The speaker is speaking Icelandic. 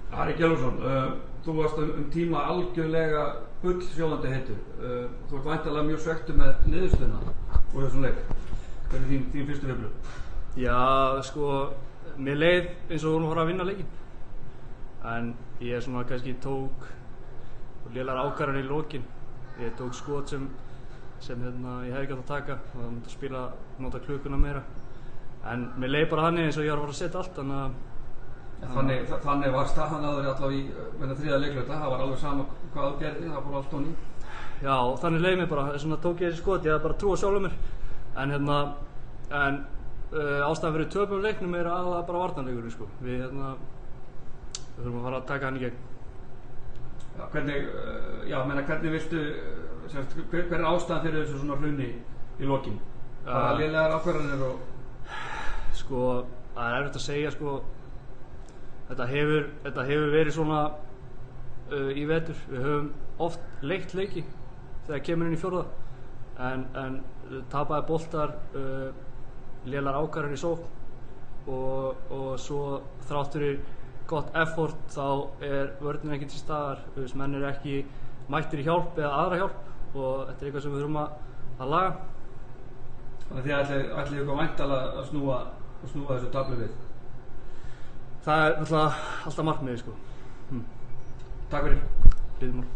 Harry Gylfason, þú varst tíma algjörlega bullsjóðandi heitur. Þú ert væntanlega mjög svekktur með niðurstöðuna úr þessum leik. Hvernig er þín fyrstu viðbrögð? Já, sko, mér leið eins og vorum að fara að vinna leikinn. En ég svona kannski tók lélegar ákvarðanir í lokin. Ég tók skot sem ég hefði ekki átt að taka og það myndi að nota klukkuna meira. En mér leið bara þannig eins og ég var að fara að setja allt, Þannig var staðan allavega í þriðja leikluta, það var alveg sama hvað þú gerði, það fór allt onni. Já, þannig leið mér bara, þess vegna tók ég þessi skot, ég hafði bara trú á sjálfum mér. En ástæðan fyrir töpum leiknum er aðalega bara varnarleikurinn, sko. Við þurfum að fara að taka hann í gegn. Já, hvernig viltu, hver er ástæðan fyrir þessu svona hruni í lokin? Bara lélegar ákvarðanir og... Sko, það er erfitt að segja, sko. Þetta hefur verið svona í vetur. Við höfum oft leikt leiki þegar kemur inn í fjórða. En tapaði boltar, lélegar ákvarðanir í sókn og svo þrátt fyrir gott effort þá er vörnin ekki til staðar. Menn eru ekki mættir í hjálp eða aðra hjálp og þetta er eitthvað sem við þurfum að laga. Þannig að þið ætlið ykkur væntanlega að snúa þessu tafli við? Það er alltaf markmiðið, sko. Takk fyrir. Lítið mál.